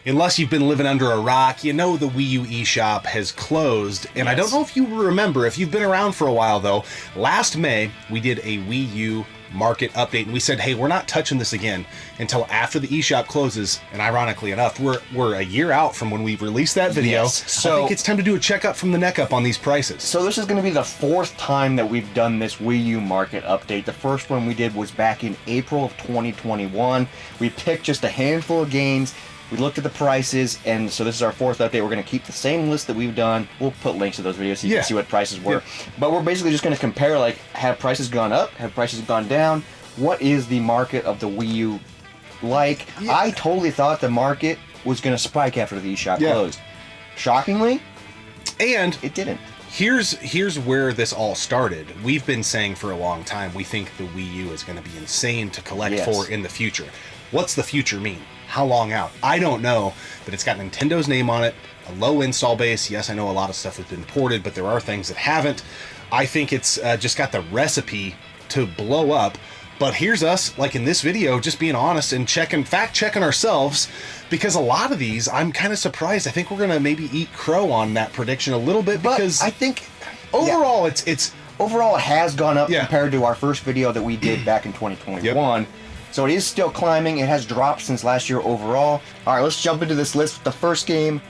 unless you've been living under a rock, you know the Wii U eShop has closed. And I don't know if you remember, if you've been around for a while though, last May we did a Wii U market update and we said, hey, we're not touching this again until after the eShop closes. And ironically enough, we're a year out from when we released that video. Yes. So I think it's time to do a checkup from the neck up on these prices. So this is going to be the 4th time that we've done this Wii U market update. The first one we did was back in April of 2021. We picked just a handful of games. We looked at the prices, and so this is our 4th update. We're going to keep the same list that we've done. We'll put links to those videos so you can see what prices were. But we're basically just going to compare, like, have prices gone up? Have prices gone down? What is the market of the Wii U like? I totally thought the market was going to spike after the eShop closed. Shockingly, and it didn't. Here's where this all started. We've been saying for a long time, we think the Wii U is going to be insane to collect for in the future. What's the future mean? How long out? I don't know, but it's got Nintendo's name on it, a low install base. Yes, I know a lot of stuff has been ported, but there are things that haven't. I think it's just got the recipe to blow up. But here's us, like in this video, just being honest and fact-checking ourselves, because a lot of these, I'm kind of surprised. I think we're going to maybe eat crow on that prediction a little bit, because I think overall it's overall it has gone up compared to our first video that we did back in 2021. So it is still climbing. It has dropped since last year overall. All right, let's jump into this list with the first game,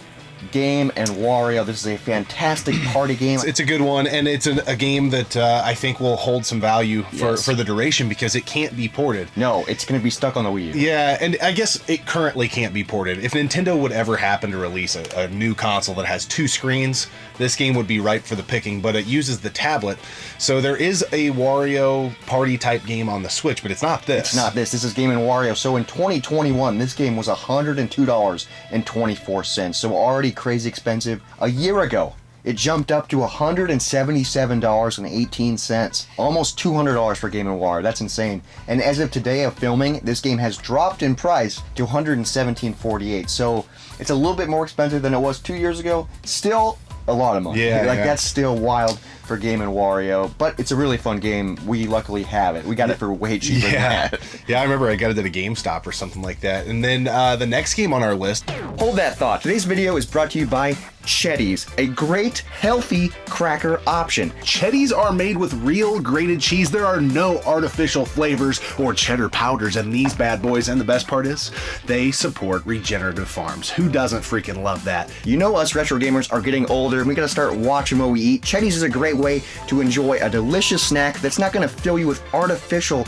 Game and Wario. This is a fantastic party game. It's a good one, and it's a game that I think will hold some value for the duration, because it can't be ported. No, it's going to be stuck on the Wii U. Yeah, and I guess it currently can't be ported. If Nintendo would ever happen to release a new console that has 2 screens, this game would be ripe for the picking, but it uses the tablet. So there is a Wario party type game on the Switch, but it's not this. It's not this. This is Game and Wario. So in 2021, this game was $102.24. So already crazy expensive. A year ago, it jumped up to $177.18. Almost $200 for Game & Wario. That's insane. And as of today of filming, this game has dropped in price to $117.48. So it's a little bit more expensive than it was 2 years ago. Still a lot of money. That's still wild for Game & Wario, but it's a really fun game. We luckily have it. We got it for way cheaper than that. Yeah, I remember I got it at a GameStop or something like that. And then the next game on our list. Hold that thought. Today's video is brought to you by Cheddies, a great, healthy cracker option. Cheddies are made with real grated cheese. There are no artificial flavors or cheddar powders in these bad boys. And the best part is, they support regenerative farms. Who doesn't freaking love that? You know us retro gamers are getting older, and we gotta start watching what we eat. Cheddies is a great way to enjoy a delicious snack that's not gonna fill you with artificial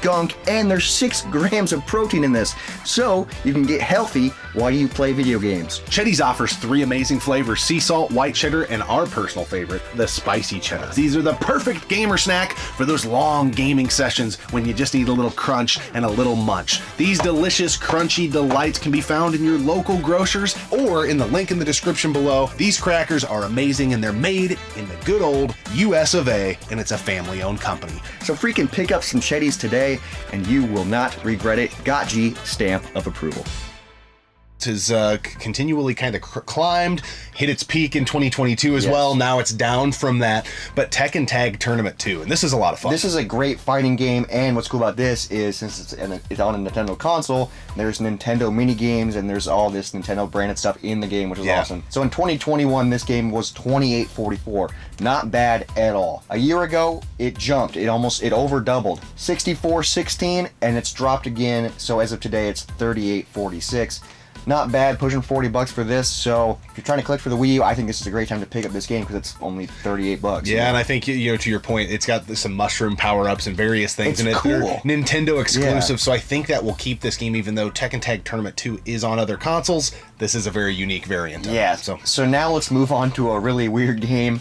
gunk, and there's 6 grams of protein in this, so you can get healthy while you play video games. Cheddies offers 3 amazing flavors: sea salt, white cheddar, and our personal favorite, the spicy cheddar. These are the perfect gamer snack for those long gaming sessions when you just need a little crunch and a little munch. These delicious, crunchy delights can be found in your local grocers or in the link in the description below. These crackers are amazing, and they're made in the good old US of A, and it's a family-owned company. So freaking pick up some Cheddies today, and you will not regret it. Got G stamp of approval. Has continually kind of climbed, hit its peak in 2022 as well. Now it's down from that, but Tekken Tag Tournament 2, and this is a lot of fun. This is a great fighting game, and what's cool about this is, since it's on a Nintendo console, there's Nintendo mini games, and there's all this Nintendo branded stuff in the game, which is awesome. So in 2021, this game was $28.44. Not bad at all. A year ago, it jumped. It over doubled. $64.16, and it's dropped again. So as of today, it's $38.46. Not bad, pushing $40 for this. So if you're trying to collect for the Wii U, I think this is a great time to pick up this game because it's only $38. Yeah, and I think, you know, to your point, it's got some mushroom power-ups and various things in it. Cool. They're Nintendo exclusive, so I think that will keep this game, even though Tekken Tag Tournament 2 is on other consoles. This is a very unique variant of it. So now let's move on to a really weird game.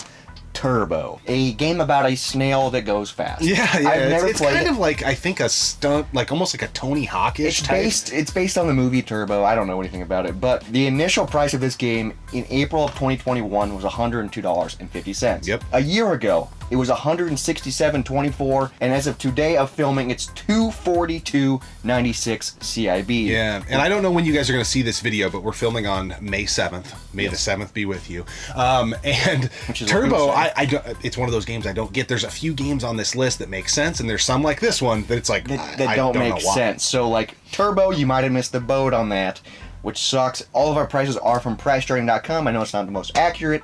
Turbo, a game about a snail that goes fast. It's kind of like, I think, a stunt, like almost like a Tony Hawk-ish type. It's based on the movie Turbo. I don't know anything about it, but the initial price of this game in April of 2021 was $102.50. Yep. A year ago, it was $167.24, and as of today of filming, it's $242.96 CIB. Yeah, and I don't know when you guys are going to see this video, but we're filming on May 7th. May the 7th be with you. And Turbo, it's one of those games I don't get. There's a few games on this list that make sense, and there's some like this one that it's like, that don't make sense. So like Turbo, you might have missed the boat on that. which sucks. All of our prices are from PriceCharting.com. I know it's not the most accurate,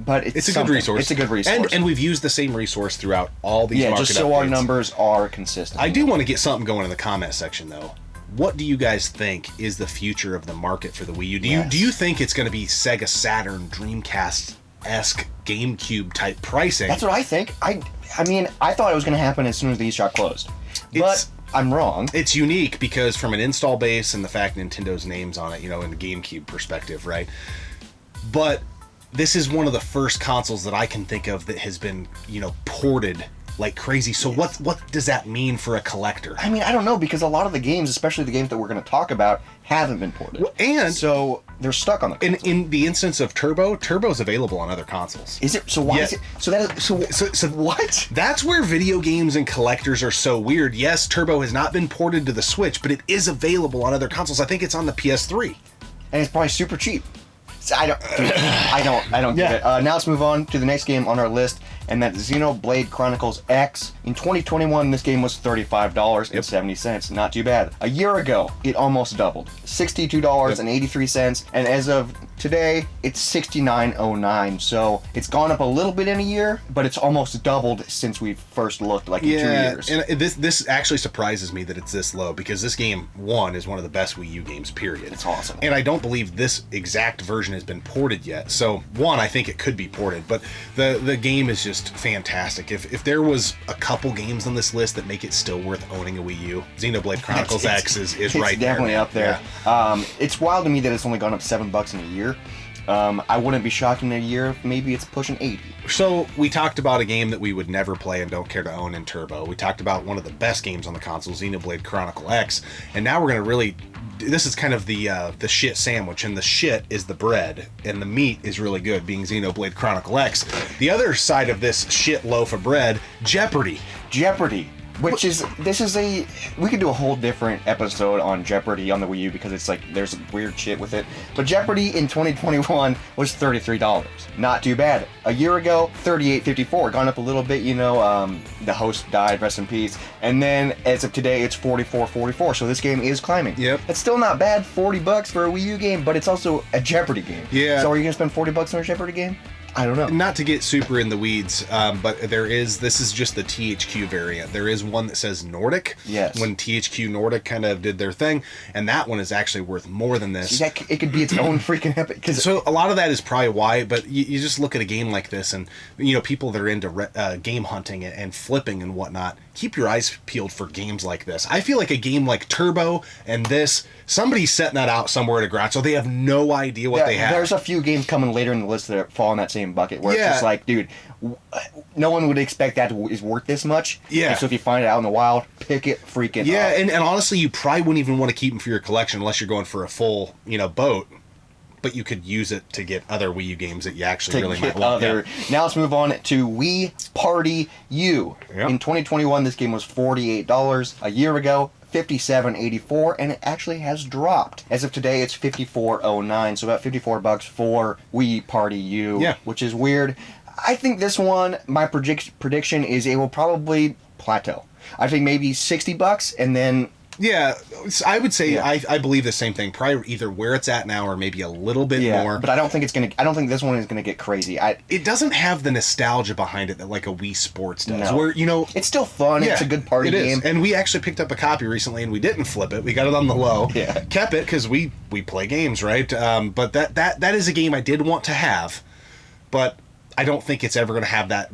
but it's a good resource. It's a good resource. And we've used the same resource throughout all these market just so updates. our numbers are consistent. I do want to get something going in the comment section, though. What do you guys think is the future of the market for the Wii U? Do you think it's going to be Sega Saturn, Dreamcast-esque, GameCube type pricing? That's what I think. I mean, I thought it was going to happen as soon as the eShop closed, but I'm wrong. It's unique because from an install base and the fact Nintendo's name's on it, in the GameCube perspective, right? But this is one of the first consoles that I can think of that has been, ported like crazy. So what does that mean for a collector? I mean, I don't know, because a lot of the games, especially the games that we're going to talk about, haven't been ported. Well, and so they're stuck on the console. In the instance of Turbo's available on other consoles. Is it? So why is it? So what? That's where video games and collectors are so weird. Yes, Turbo has not been ported to the Switch, but it is available on other consoles. I think it's on the PS3. And it's probably super cheap. So I don't get it. Now let's move on to the next game on our list, and that's Xenoblade Chronicles X. In 2021, this game was $35.70. Not too bad. A year ago, it almost doubled. $62.83. And as of today, it's $69.09. So it's gone up a little bit in a year, but it's almost doubled since we first looked, in 2 years. And this actually surprises me that it's this low, because this game, one, is one of the best Wii U games, period. It's awesome. And I don't believe this exact version has been ported yet. So, one, I think it could be ported, but the game is just fantastic. If there was a couple games on this list that make it still worth owning a Wii U, Xenoblade Chronicles X is right there. Definitely up there. Yeah. It's wild to me that it's only gone up $7 in a year. I wouldn't be shocked in a year if maybe it's pushing 80. So we talked about a game that we would never play and don't care to own in Turbo. We talked about one of the best games on the console, Xenoblade Chronicles X, and now we're going to really... This is kind of the shit sandwich, and the shit is the bread, and the meat is really good, being Xenoblade Chronicles X. The other side of this shit loaf of bread, Jeopardy. We could do a whole different episode on Jeopardy on the Wii U, because it's there's weird shit with it. But Jeopardy in 2021 was $33. Not too bad. A year ago, $38.54. Gone up a little bit, the host died, rest in peace. And then as of today, it's $44.44. So this game is climbing. Yep. It's still not bad, $40 for a Wii U game, but it's also a Jeopardy game. Yeah. So are you gonna spend $40 on a Jeopardy game? I don't know. Not to get super in the weeds, but this is just the THQ variant. There is one that says Nordic. Yes. When THQ Nordic kind of did their thing, and that one is actually worth more than this. See, it could be its own freaking epic. So a lot of that is probably why, but you just look at a game like this, and people that are into game hunting and flipping and whatnot, keep your eyes peeled for games like this. I feel like a game like Turbo and this, somebody's setting that out somewhere at a garage, so they have no idea what they have. There's a few games coming later in the list that fall in that same bucket, where it's just dude, no one would expect that is worth this much. Yeah. And so if you find it out in the wild, pick it freaking up. Yeah, and honestly, you probably wouldn't even want to keep them for your collection unless you're going for a full, boat. But you could use it to get other Wii U games that you actually really might want. Now let's move on to Wii Party U. Yep. In 2021, this game was $48. A year ago, $57.84, and it actually has dropped. As of today, it's $54.09, so about $54 for Wii Party U, which is weird. I think this one, my prediction is it will probably plateau. I think maybe $60, and then... Yeah, I would say I believe the same thing. Probably either where it's at now or maybe a little bit more. But I don't think this one is gonna get crazy. It doesn't have the nostalgia behind it that like a Wii Sports does. No. Where it's still fun. It's a good party game. And we actually picked up a copy recently, and we didn't flip it. We got it on the low. Yeah. Kept it because we play games, right? But that is a game I did want to have, but I don't think it's ever going to have that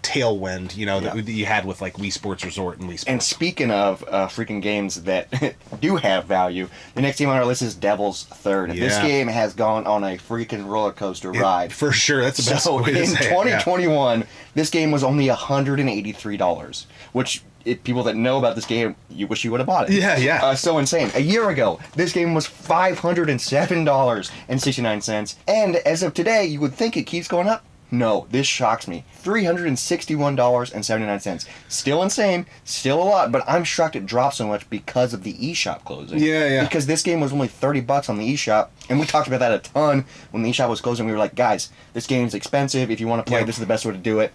tailwind, that you had with like Wii Sports Resort and Wii Sports. And speaking of freaking games that do have value, the next game on our list is Devil's Third. Yeah. This game has gone on a freaking roller coaster ride. For sure, that's the best way to say it. So in 2021, this game was only $183, which... people that know about this game, you wish you would have bought it. Yeah. So insane. A year ago, this game was $507.69. And as of today, you would think it keeps going up. No, this shocks me. $361.79. Still insane, still a lot, but I'm shocked it dropped so much because of the eShop closing. Yeah. Because this game was only $30 on the eShop, and we talked about that a ton when the eShop was closing. We were like, guys, this game's expensive. If you want to play, this is the best way to do it.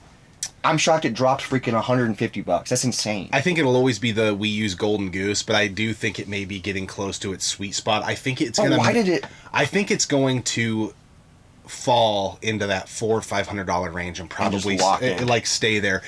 I'm shocked it dropped freaking $150. That's insane. I think it'll always be the Wii U's golden goose, but I do think it may be getting close to its sweet spot. I think it's gonna. Why did it? I think it's going to fall into that $400 or $500 range and probably stay there.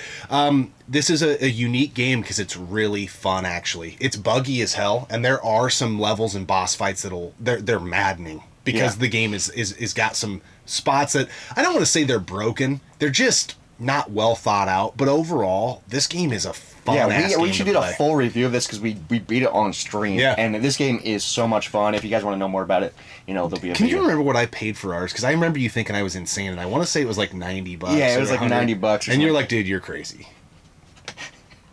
This is a unique game because it's really fun. Actually, it's buggy as hell, and there are some levels and boss fights they're maddening because the game is got some spots that I don't want to say they're broken. They're just not well thought out. But overall, this game is a fun. Yeah, we should do a full review of this because we beat it on stream. Yeah, and this game is so much fun. If you guys want to know more about it, there'll be a. Can you remember what I paid for ours? Because I remember you thinking I was insane, and I want to say it was like $90. Yeah, it was like $90. And you're like, dude, you're crazy.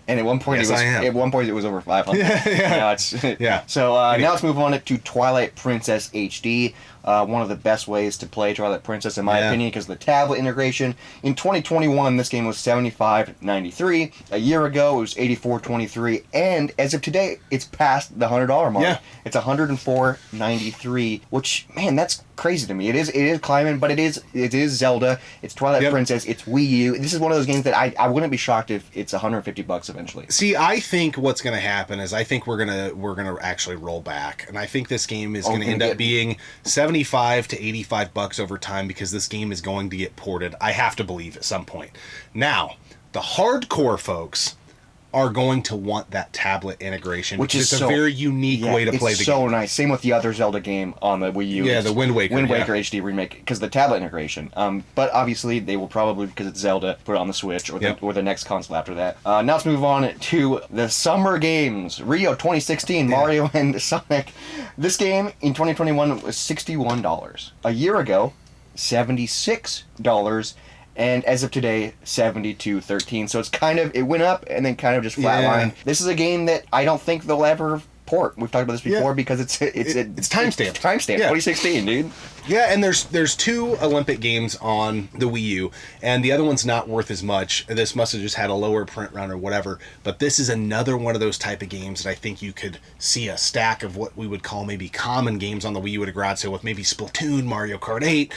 And at one point, it was over 500. Yeah. So now let's move on to Twilight Princess HD. One of the best ways to play Twilight Princess, in my opinion, because of the tablet integration. In 2021, this game was $75.93. A year ago, it was $84.23, and as of today, it's past the $100 mark. Yeah. It's $104.93, which, man, that's crazy to me. It is climbing, but it is Zelda. It's Twilight Princess. It's Wii U. This is one of those games that I wouldn't be shocked if it's $150 eventually. See, I think what's going to happen is I think we're gonna actually roll back, and I think this game is going to end up being $75 to $85 over time because this game is going to get ported. I have to believe at some point. Now, the hardcore folks are going to want that tablet integration, which is a very unique way to play the game. It's so nice. Same with the other Zelda game on the Wii U. Yeah, the Wind Waker. Wind Waker HD remake, because the tablet integration. But obviously, they will probably, because it's Zelda, put it on the Switch or the next console after that. Now let's move on to the summer games. Rio 2016, Mario and Sonic. This game in 2021 was $61. A year ago, $76. And as of today, $72.13. So it went up and then kind of just flatlined. Yeah. This is a game that I don't think they'll ever port. We've talked about this before because it's timestamped. Timestamped. 2016, dude. Yeah, and there's 2 Olympic games on the Wii U, and the other one's not worth as much. This must have just had a lower print run or whatever. But this is another one of those type of games that I think you could see a stack of what we would call maybe common games on the Wii U at a garage sale with maybe Splatoon, Mario Kart 8,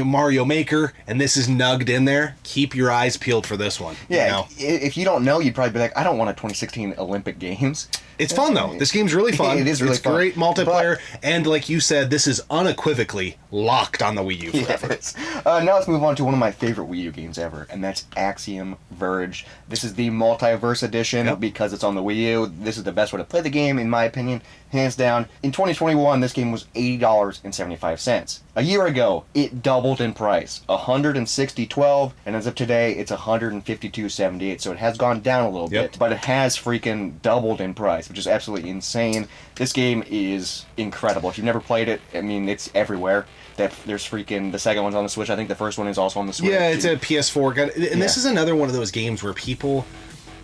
Mario Maker, and this is nugged in there. Keep your eyes peeled for this one. Yeah, if you don't know, you'd probably be like, I don't want a 2016 Olympic Games. It's fun, though. This game's really fun. It is really fun. It's great multiplayer, and like you said, this is unequivocally locked on the Wii U forever. Yes. Now let's move on to one of my favorite Wii U games ever, and that's Axiom Verge. This is the Multiverse edition because it's on the Wii U. This is the best way to play the game, in my opinion, hands down. In 2021, this game was $80.75. A year ago, it doubled in price, $160.12, and as of today, it's $152.78. So it has gone down a little bit, but it has freaking doubled in price, which is absolutely insane. This game is incredible. If you've never played it, I mean, it's everywhere. There's freaking the second one's on the Switch. I think the first one is also on the Switch. Yeah, it's a PS4. And this is another one of those games where people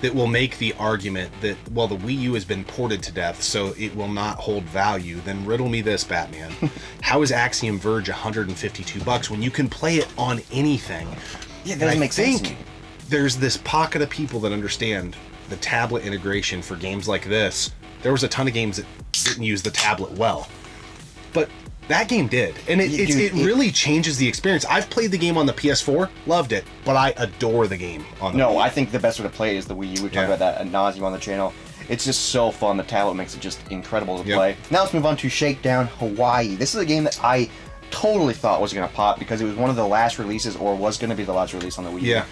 that will make the argument that, well, the Wii U has been ported to death, so it will not hold value. Then riddle me this, Batman. How is Axiom Verge $152 when you can play it on anything? Yeah, that doesn't make sense. I think there's this pocket of people that understand the tablet integration for games like this. There was a ton of games that didn't use the tablet well, but that game did, and it really changes the experience. I've played the game on the PS4, loved it, but I adore the game on the Wii U. I think the best way to play is the Wii U. We've talked about that ad nauseum on the channel. It's just so fun. The tablet makes it just incredible to play. Now let's move on to Shakedown Hawaii. This is a game that I totally thought was going to pop because it was one of the last releases, or was going to be the last release on the Wii U.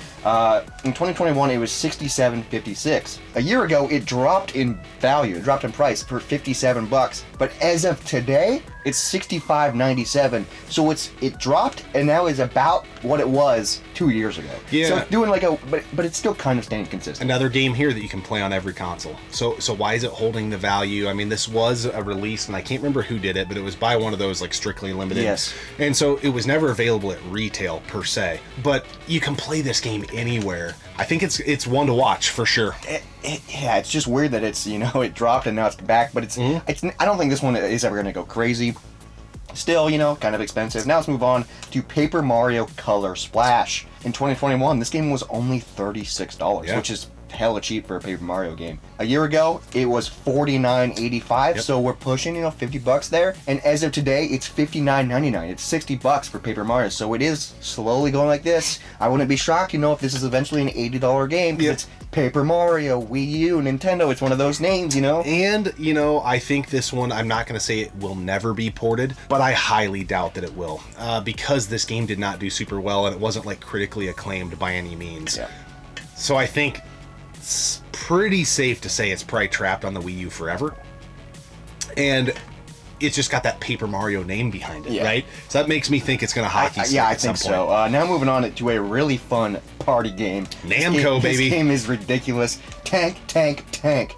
In 2021, it was $67.56. A year ago, it dropped in value, it dropped in price for $57. But as of today, it's $65.97. So it dropped and now is about what it was 2 years ago. Yeah. So it's doing but it's still kind of staying consistent. Another game here that you can play on every console. So why is it holding the value? I mean, this was a release, and I can't remember who did it, but it was by one of those like strictly limited. Yes. And so it was never available at retail per se, but you can play this game anywhere. I think it's one to watch for sure. It's just weird that it's it dropped and now it's back, but it's I don't think this one is ever going to go crazy. Still, kind of expensive. Now let's move on to Paper Mario Color Splash. In 2021, this game was only $36, which is hella cheap for a Paper Mario game. A year ago, it was $49.85, so we're pushing, $50 there. And as of today, it's $59.99. It's $60 for Paper Mario, so it is slowly going like this. I wouldn't be shocked, if this is eventually an $80 game, because it's Paper Mario, Wii U, Nintendo. It's one of those names, And, I think this one, I'm not going to say it will never be ported, but I highly doubt that it will, because this game did not do super well, and it wasn't, critically acclaimed by any means. Yeah. So I think it's pretty safe to say it's probably trapped on the Wii U forever. And it's just got that Paper Mario name behind it, right? So that makes me think it's going to hockey stick I at some think point. so. Now moving on to a really fun party game. Namco, baby. This game is ridiculous. Tank.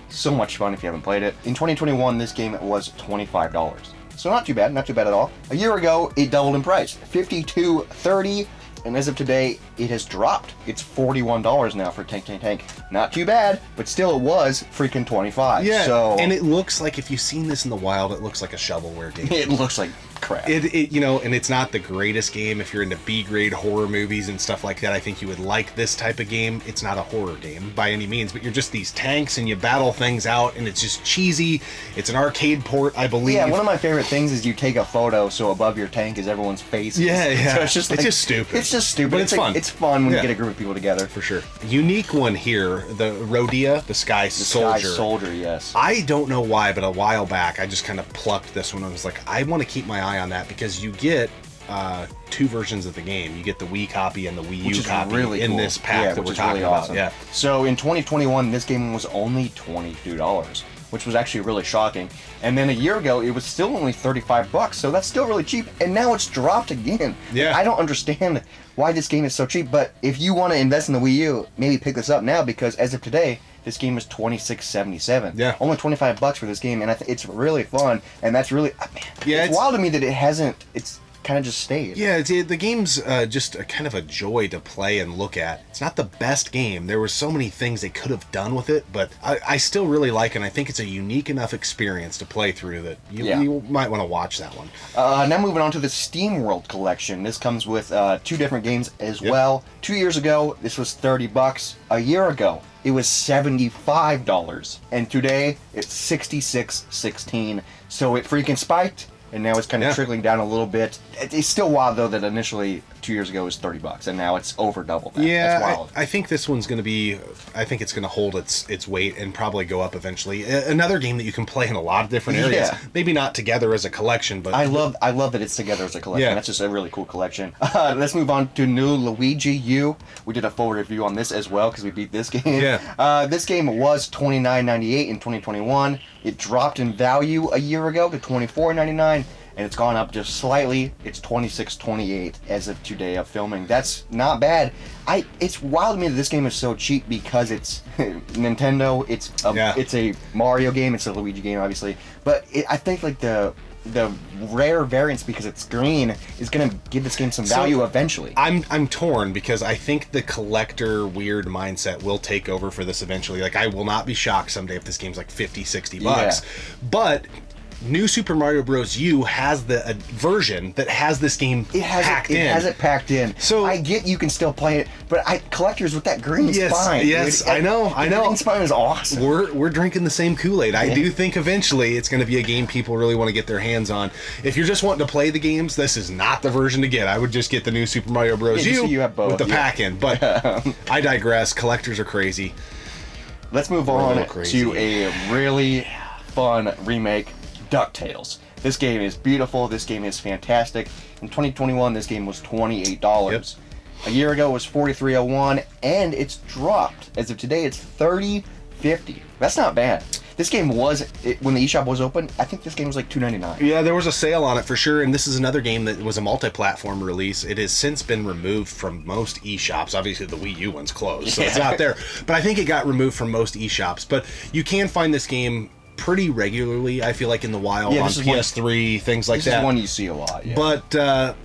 So much fun if you haven't played it. In 2021, this game was $25. So not too bad at all. A year ago, it doubled in price, $52.30. And as of today, it has dropped. It's $41 now for Tank. Not too bad, but still it was freaking $25. Yeah, so, and it looks like, if you've seen this in the wild, it looks like a shovelware game. It looks like crap. And it's not the greatest game. If you're into B-grade horror movies and stuff like that, I think you would like this type of game. It's not a horror game by any means, but you're just these tanks and you battle things out, and it's just cheesy. It's an arcade port, I believe. Yeah, one of my favorite things is you take a photo so above your tank is everyone's face. Yeah. So it's just stupid. It's just stupid. But it's fun. It's fun when you get a group of people together. For sure. Unique one here, the Rodea the Sky Soldier. Sky Soldier, yes. I don't know why, but a while back I just kind of plucked this one. I was like, I want to keep my eye on that, because you get two versions of the game. You get the Wii copy and the Wii U copy in cool. this pack that we're talking really about. awesome. Yeah. So in 2021, this game was only $22, which was actually really shocking. And then a year ago, it was still only $35, so that's still really cheap. And now it's dropped again. Yeah. I don't understand why this game is so cheap, but if you want to invest in the Wii U, maybe pick this up now, because as of today, this game is $26.77. Yeah. Only $25 for this game, and it's really fun. And that's really, it's wild to me that it's kind of just stayed. Yeah, the game's just kind of a joy to play and look at. It's not the best game. There were so many things they could have done with it, but I still really like it, and I think it's a unique enough experience to play through that you might want to watch that one. Now moving on to the SteamWorld collection. This comes with two different games as well. 2 years ago, this was $30. A year ago, it was $75. And today, it's $66.16. So it freaking spiked. And now it's kind of trickling down a little bit. It's still wild, though, that initially 2 years ago it was $30, and now it's over double that. Yeah, that's wild. I think this one's going to be. I think it's going to hold its weight and probably go up eventually. Another game that you can play in a lot of different areas. Yeah. Maybe not together as a collection, but I love that it's together as a collection. Yeah. That's just a really cool collection. Let's move on to new Luigi U. We did a full review on this as well because we beat this game. Yeah. This game was $29.98 in 2021. It dropped in value a year ago to $24.99. And it's gone up just slightly. It's $26.28 as of today of filming. That's not bad. It's wild to me that this game is so cheap because it's Nintendo. It's a Mario game. It's a Luigi game, obviously. But I think the rare variants, because it's green, is going to give this game some value eventually. I'm torn, because I think the collector weird mindset will take over for this eventually. I will not be shocked someday if this game's like $50-$60. Yeah. But New Super Mario Bros. U has the version that has this game packed in. It has it packed in. So I get you can still play it, but collectors with that green is fine. Yes, dude. I know. Green spine is awesome. We're drinking the same Kool-Aid. I do think eventually it's going to be a game people really want to get their hands on. If you're just wanting to play the games, this is not the version to get. I would just get the New Super Mario Bros. U so you have both, with the pack in. But I digress. Collectors are crazy. Let's move on to a really fun remake, DuckTales. This game is beautiful. This game is fantastic. In 2021, this game was $28. Yep. A year ago, it was $43.01, and it's dropped. As of today, it's $30.50. That's not bad. This game was, when the eShop was open, I think this game was like $2.99. Yeah, there was a sale on it for sure, and this is another game that was a multi-platform release. It has since been removed from most eShops. Obviously, the Wii U one's closed, so it's not there. But I think it got removed from most eShops. But you can find this game pretty regularly, I feel like, in the wild, on PS3, things like that. This is one you see a lot, yeah. But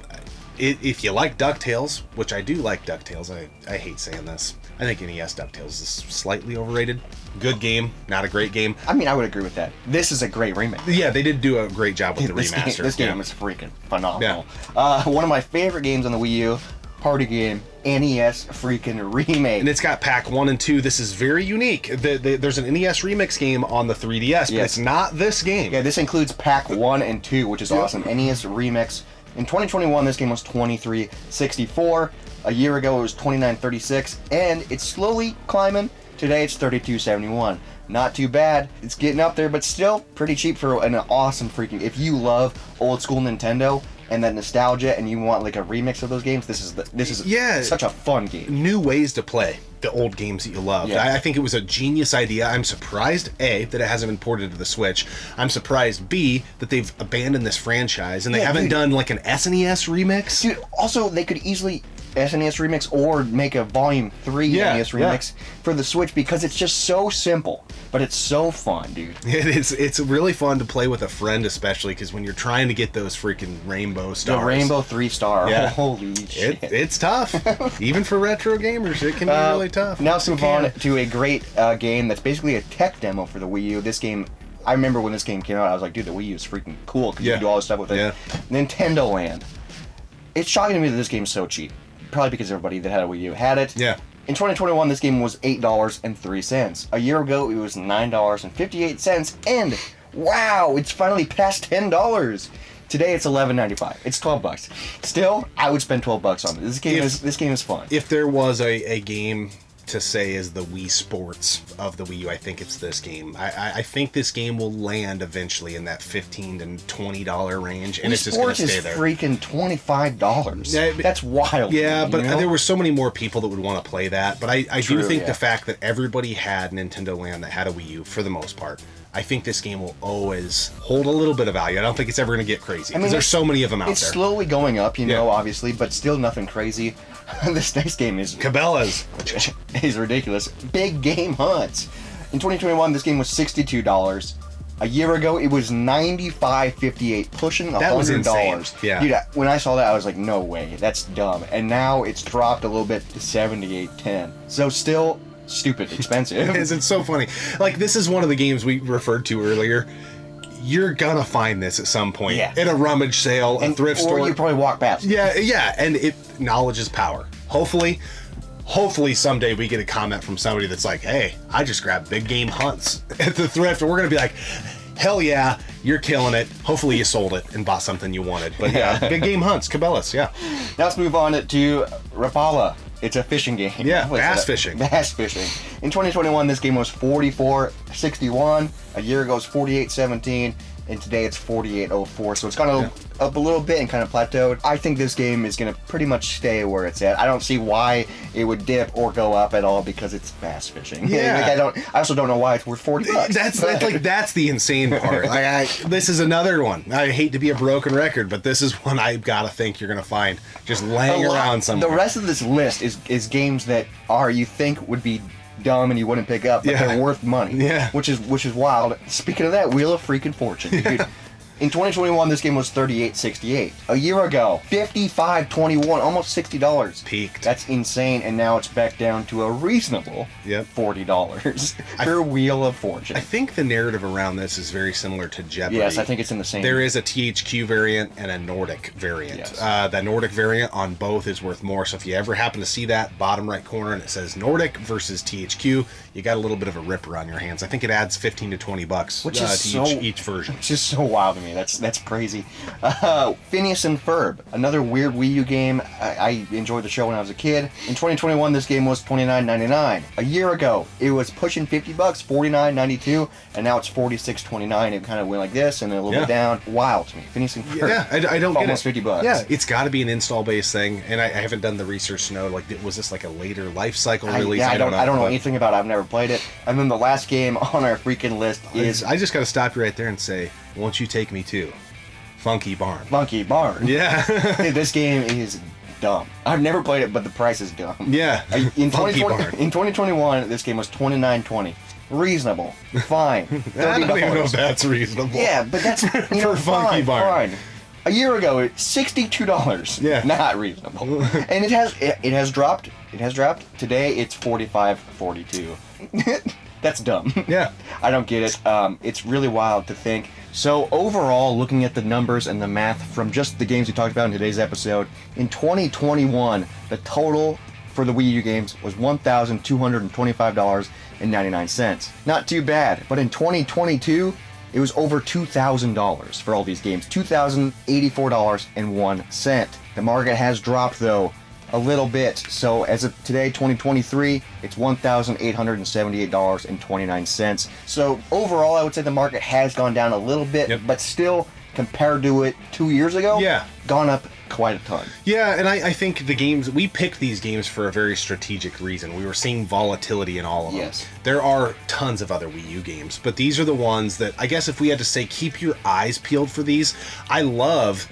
if you like DuckTales, which I do like DuckTales, I hate saying this. I think NES DuckTales is slightly overrated. Good game, not a great game. I mean, I would agree with that. This is a great remake. Yeah, they did do a great job with the remaster. This game is freaking phenomenal. One of my favorite games on the Wii U party game NES freaking remake. And it's got pack 1 and 2. This is very unique. There's an NES remix game on the 3DS, but it's not this game. Yeah, this includes pack 1 and 2, which is awesome. NES remix. In 2021, this game was $23.64. A year ago, it was $29.36, and it's slowly climbing. Today, it's $32.71. Not too bad. It's getting up there, but still pretty cheap for an awesome freaking... If you love old school Nintendo and that nostalgia, and you want like a remix of those games, this is such a fun game. New ways to play the old games that you love. Yeah. I think it was a genius idea. I'm surprised, A, that it hasn't been ported to the Switch. I'm surprised, B, that they've abandoned this franchise and they haven't done like an SNES remix. Dude, also, they could easily SNES remix or make a Volume 3 NES remix for the Switch, because it's just so simple, but it's so fun, dude. It is. It's really fun to play with a friend, especially because when you're trying to get those freaking rainbow stars. The rainbow 3-star. Yeah. Holy shit. It's tough. Even for retro gamers, it can be really tough. Now let's move on to a great game that's basically a tech demo for the Wii U. This game, I remember when this game came out, I was like, dude, the Wii U is freaking cool because you can do all this stuff with it. Yeah. Nintendo Land. It's shocking to me that this game is so cheap. Probably because everybody that had a Wii U had it. Yeah. In 2021, this game was $8.03. A year ago, it was $9.58. And wow, it's finally past $10. Today, it's $11.95. It's $12. Still, I would spend $12 on it. This game is fun. If there was a game to say is the Wii Sports of the Wii U, I think it's this game. I think this game will land eventually in that $15 to $20 range, and Wii it's just going to Sports stay is there. freaking $25. Yeah, That's wild. Yeah, man, but you know? there were so many more people that would want to play that. But I True, do think yeah. the fact that everybody had Nintendo Land that had a Wii U, for the most part, I think this game will always hold a little bit of value. I don't think it's ever going to get crazy, because there's so many of them out there. It's slowly going up, you know, obviously, but still nothing crazy. This next game is Cabela's is ridiculous. Big Game Hunts. In 2021, this game was $62. A year ago, it was $95.58, pushing $100. That was insane. Yeah. Dude, when I saw that, I was like, no way, that's dumb. And now it's dropped a little bit to $78.10. So still stupid expensive. It's so funny. Like, this is one of the games we referred to earlier. You're gonna find this at some point in a rummage sale, a thrift store. Or you probably walk past. Yeah, and knowledge is power. Hopefully someday we get a comment from somebody that's like, hey, I just grabbed Big Game Hunts at the thrift, and we're gonna be like, hell yeah, you're killing it. Hopefully you sold it and bought something you wanted. But yeah, Big Game Hunts, Cabela's, yeah. Now let's move on to Rapala. It's a fishing game. Yeah, bass fishing. Bass fishing. In 2021, this game was $44.61. A year ago, it was $48.17. And today it's $48.04. So it's gone up a little bit and kind of plateaued. I think this game is going to pretty much stay where it's at. I don't see why it would dip or go up at all, because it's bass fishing. Yeah. I also don't know why it's worth $40. That's the insane part. This is another one. I hate to be a broken record, but this is one I've got to think you're going to find just laying around somewhere. The rest of this list is games that you think would be dumb and you wouldn't pick up, but they're worth money. Yeah. Which is wild. Speaking of that, Wheel of Freaking Fortune, dude. In 2021, this game was $38.68. A year ago, $55.21, almost $60. Peaked. That's insane, and now it's back down to a reasonable $40 for Wheel of Fortune. I think the narrative around this is very similar to Jeopardy. Yes, I think it's in the same. There is a THQ variant and a Nordic variant. Yes. The Nordic variant on both is worth more, so if you ever happen to see that bottom right corner and it says Nordic versus THQ, you got a little bit of a ripper on your hands. I think it adds $15 to $20 which is each version. Which is so wild to me. That's crazy. Phineas and Ferb, another weird Wii U game. I enjoyed the show when I was a kid. In 2021, this game was $29.99. A year ago, it was pushing $50, $49.92, and now it's $46.29. It kind of went like this and then a little bit down. Wild to me. Phineas and Ferb. Yeah, I don't get almost it. $50. Yeah, it's got to be an install-based thing, and I haven't done the research to know. Like, was this like a later life cycle release? I don't know anything about it. I've never played it. And then the last game on our freaking list is... I just got to stop you right there and say, won't you take me to Funky Barn? Funky Barn. Yeah. Hey, this game is dumb. I've never played it, but the price is dumb. Yeah. In 2021, this game was $29.20. Reasonable. Fine. I don't even know if that's reasonable. Yeah, but that's for Funky Barn. Fine. A year ago, it's $62. Yeah. Not reasonable. And it has dropped. It has dropped. Today, it's $45.42. That's dumb. Yeah. I don't get it. It's really wild to think. So overall, looking at the numbers and the math from just the games we talked about in today's episode, in 2021, the total for the Wii U games was $1,225.99. Not too bad. But in 2022, it was over $2,000 for all these games. $2,084.01. The market has dropped, though, a little bit. So as of today, 2023, it's $1,878.29. So overall, I would say the market has gone down a little bit, but still, compared to it 2 years ago, gone up quite a ton. Yeah, and I think the games, we picked these games for a very strategic reason. We were seeing volatility in all of them. Yes. There are tons of other Wii U games, but these are the ones that, I guess if we had to say, keep your eyes peeled for these, I love,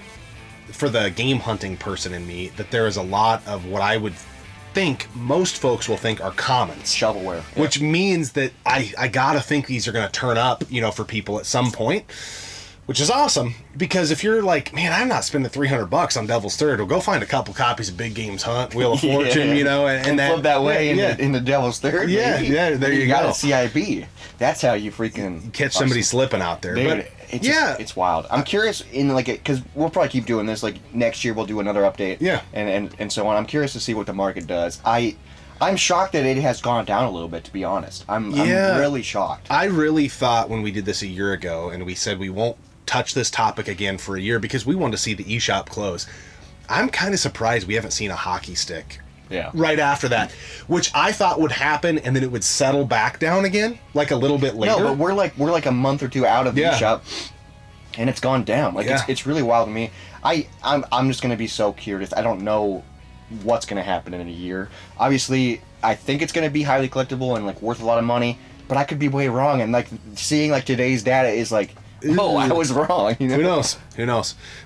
for the game hunting person in me, that there is a lot of what I would think most folks will think are commons. Shovelware. Which means that I gotta think these are gonna turn up, for people at some point. Which is awesome, because if you're like, man, I'm not spending $300 on Devil's Third, well, go find a couple copies of Big Games Hunt, Wheel of Fortune, and flip that way in the Devil's Third. Yeah, maybe. there you got go. a CIB. That's how you freaking catch somebody slipping out there. Dude, but it's wild. I'm curious because we'll probably keep doing this. Like next year, we'll do another update. Yeah, and so on. I'm curious to see what the market does. I'm shocked that it has gone down a little bit, to be honest. I'm really shocked. I really thought when we did this a year ago and we said we won't touch this topic again for a year because we wanted to see the eShop close. I'm kind of surprised we haven't seen a hockey stick right after that, which I thought would happen and then it would settle back down again like a little bit later. No, but we're like a month or two out of the eShop and it's gone down. Like it's really wild to me. I'm just gonna be so curious. I don't know what's gonna happen in a year. Obviously, I think it's gonna be highly collectible and like worth a lot of money, but I could be way wrong. And like seeing like today's data is like, oh, I was wrong. Who knows? When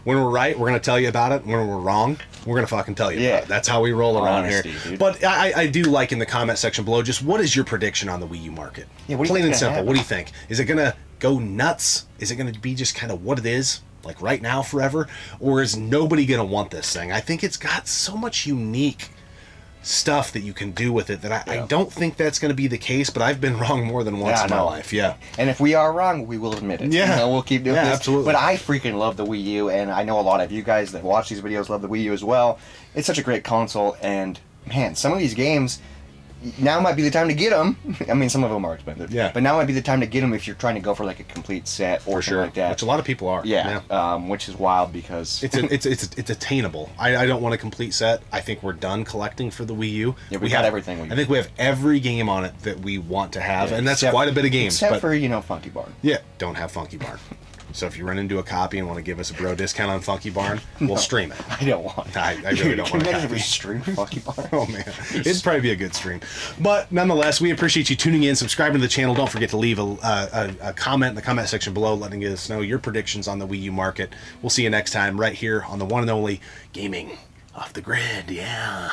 we're right, we're going to tell you about it. When we're wrong, we're going to fucking tell you about it. That's how we roll around here. Dude. But I do like in the comment section below, just what is your prediction on the Wii U market? Yeah, what do you Plain think and simple. happen? What do you think? Is it going to go nuts? Is it going to be just kind of what it is, like right now, forever? Or is nobody going to want this thing? I think it's got so much unique stuff that you can do with it that I don't think that's going to be the case, but I've been wrong more than once in my life. Yeah. And if we are wrong, we will admit it. Yeah. We'll keep doing this. Absolutely. But I freaking love the Wii U, and I know a lot of you guys that watch these videos love the Wii U as well. It's such a great console, and man, some of these games, now might be the time to get them. I mean, some of them are expensive. Yeah. But now might be the time to get them if you're trying to go for like a complete set or something like that. Which a lot of people are. Yeah. Which is wild because it's attainable. I don't want a complete set. I think we're done collecting for the Wii U. Yeah, we got everything. I think we have every game on it that we want to have, and that's quite a bit of games. Except for Funky Barn. Yeah, don't have Funky Barn. So if you run into a copy and want to give us a bro discount on Funky Barn, we'll stream it. I don't want it. I really don't want to. Can we stream Funky Barn? Oh man, it'd probably be a good stream. But nonetheless, we appreciate you tuning in, subscribing to the channel. Don't forget to leave a comment in the comment section below, letting us know your predictions on the Wii U market. We'll see you next time right here on the one and only Gaming Off the Grid. Yeah.